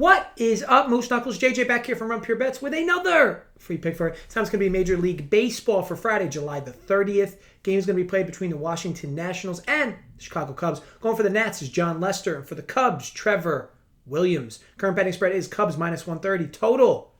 What is up, Moose Knuckles? JJ back here from Run Pure Bets with another free pick for it. This time it's going to be Major League Baseball for Friday, July the 30th. Game is going to be played between the Washington Nationals and the Chicago Cubs. Going for the Nats is Jon Lester, and for the Cubs, Trevor Williams. Current betting spread is Cubs minus 130, total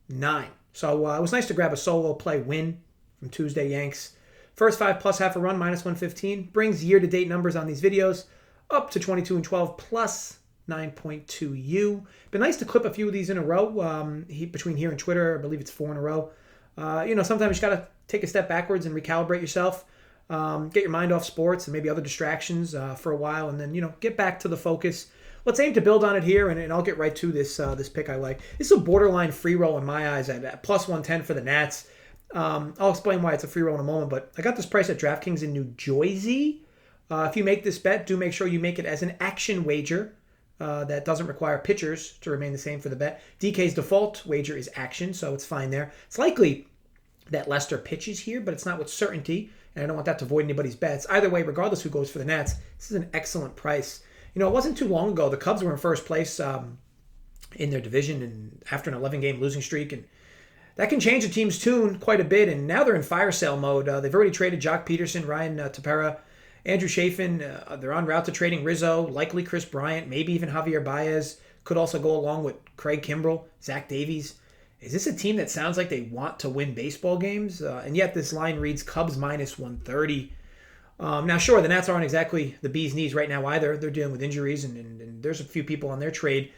9. So it was nice to grab a solo play win from Tuesday Yanks. First 5 plus half a run, minus 115. Brings year-to-date numbers on these videos up to 22-12 plus 9.2U. Been nice to clip a few of these in a row. Between here and Twitter, I believe it's 4 in a row. Sometimes you got to take a step backwards and recalibrate yourself. Get your mind off sports and maybe other distractions for a while, and then get back to the focus. Let's aim to build on it here, and I'll get right to this pick I like. This is a borderline free roll in my eyes at plus 110 for the Nats. I'll explain why it's a free roll in a moment, but I got this price at DraftKings in New Jersey. If you make this bet, do make sure you make it as an action wager. That doesn't require pitchers to remain the same for the bet. DK's default wager is action, so it's fine there. It's likely that Lester pitches here, but it's not with certainty, and I don't want that to void anybody's bets. Either way, regardless who goes for the Nats, this is an excellent price. It wasn't too long ago. The Cubs were in first place in their division and after an 11-game losing streak, and that can change a team's tune quite a bit, and now they're in fire sale mode. They've already traded Jock Peterson, Ryan Tepera, Andrew Chafin. They're en route to trading Rizzo, likely Chris Bryant, maybe even Javier Baez. Could also go along with Craig Kimbrell, Zach Davies. Is this a team that sounds like they want to win baseball games? And yet this line reads Cubs minus 130. Now, sure, the Nats aren't exactly the bee's knees right now either. They're dealing with injuries, and there's a few people on their trade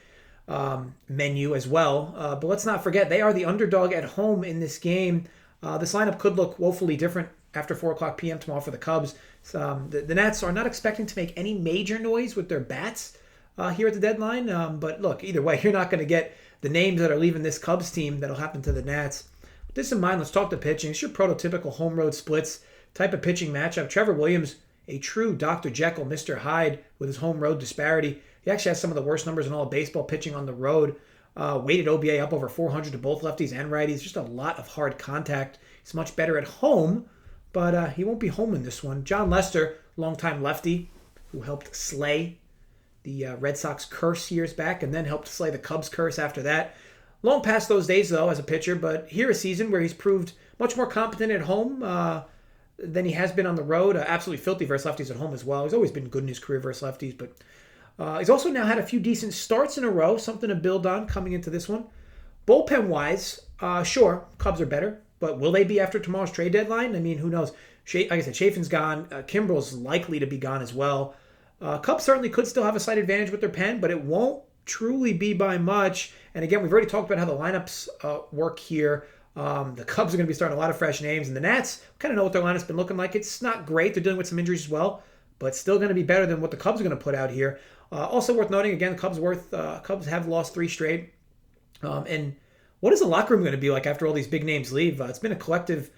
menu as well. But let's not forget, they are the underdog at home in this game. This lineup could look woefully different after 4 o'clock p.m. tomorrow for the Cubs. The Nats are not expecting to make any major noise with their bats here at the deadline. But look, either way, you're not going to get the names that are leaving this Cubs team that'll happen to the Nats. With this in mind, let's talk the pitching. It's your prototypical home road splits type of pitching matchup. Trevor Williams, a true Dr. Jekyll, Mr. Hyde with his home road disparity. He actually has some of the worst numbers in all of baseball pitching on the road. Weighted OBA up over 400 to both lefties and righties. Just a lot of hard contact. He's much better at home, but he won't be home in this one. Jon Lester, longtime lefty, who helped slay the Red Sox curse years back and then helped slay the Cubs curse after that. Long past those days, though, as a pitcher, but here a season where he's proved much more competent at home than he has been on the road. Absolutely filthy versus lefties at home as well. He's always been good in his career versus lefties, but he's also now had a few decent starts in a row, something to build on coming into this one. Bullpen-wise, sure, Cubs are better, but will they be after tomorrow's trade deadline? I mean, who knows? Like I said, Chafin's gone. Kimbrell's likely to be gone as well. Cubs certainly could still have a slight advantage with their pen, but it won't truly be by much. And again, we've already talked about how the lineups work here. The Cubs are going to be starting a lot of fresh names, and the Nats kind of know what their lineup's been looking like. It's not great. They're dealing with some injuries as well, but still going to be better than what the Cubs are going to put out here. Also worth noting, again, the Cubs have lost 3 straight. And what is the locker room going to be like after all these big names leave? It's been a collective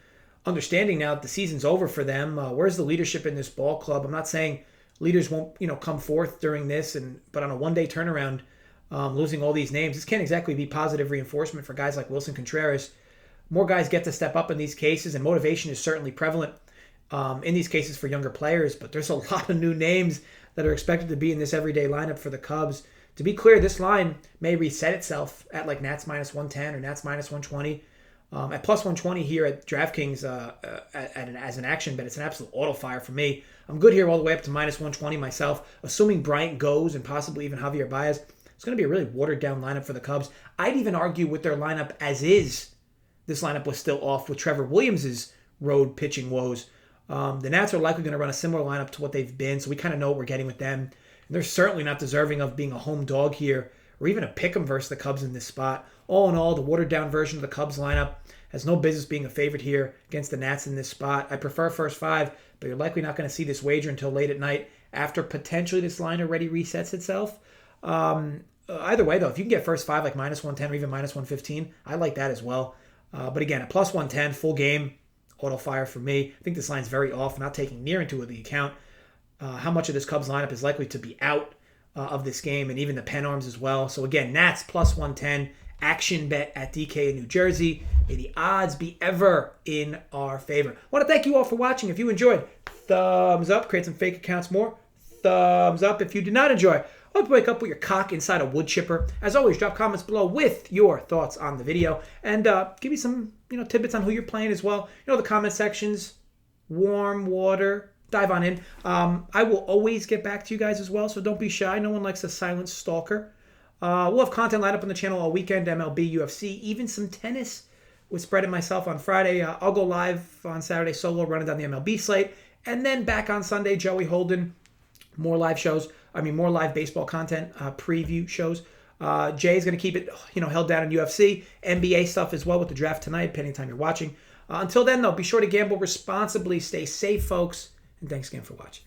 understanding now that the season's over for them. Where's the leadership in this ball club? I'm not saying leaders won't, come forth during this, but on a one-day turnaround, losing all these names, this can't exactly be positive reinforcement for guys like Wilson Contreras. More guys get to step up in these cases, and motivation is certainly prevalent in these cases for younger players, but there's a lot of new names that are expected to be in this everyday lineup for the Cubs. To be clear, this line may reset itself at like Nats minus 110 or Nats minus 120. At plus 120 here at DraftKings as an action bet, it's an absolute auto fire for me. I'm good here all the way up to minus 120 myself, assuming Bryant goes and possibly even Javier Baez. It's going to be a really watered-down lineup for the Cubs. I'd even argue with their lineup as is, this lineup was still off with Trevor Williams' road pitching woes. The Nats are likely going to run a similar lineup to what they've been, so we kind of know what we're getting with them. And they're certainly not deserving of being a home dog here or even a pick 'em versus the Cubs in this spot. All in all, the watered-down version of the Cubs lineup has no business being a favorite here against the Nats in this spot. I prefer first 5, but you're likely not going to see this wager until late at night after potentially this line already resets itself. Either way, though, if you can get first 5 like minus 110 or even minus 115, I like that as well. But again, at plus 110, full game, auto fire for me. I think this line's very off, not taking near into the account how much of this Cubs lineup is likely to be out of this game, and even the pen arms as well. So again, Nats plus 110, action bet at DK in New Jersey. May the odds be ever in our favor. I want to thank you all for watching. If you enjoyed, thumbs up. Create some fake accounts more. Thumbs up. If you did not enjoy, Hope you wake up with your cock inside a wood chipper. As always, drop comments below with your thoughts on the video, and give me some tidbits on who you're playing as well. The comment sections, warm water. Dive on in. I will always get back to you guys as well, so don't be shy. No one likes a silent stalker. We'll have content lined up on the channel all weekend, MLB, UFC, even some tennis with Spread and myself on Friday. I'll go live on Saturday solo, running down the MLB slate, and then back on Sunday, Joey Holden, more live baseball content, preview shows. Jay's going to keep it held down in UFC, NBA stuff as well with the draft tonight, depending on the time you're watching. Until then, though, be sure to gamble responsibly. Stay safe, folks. And thanks again for watching.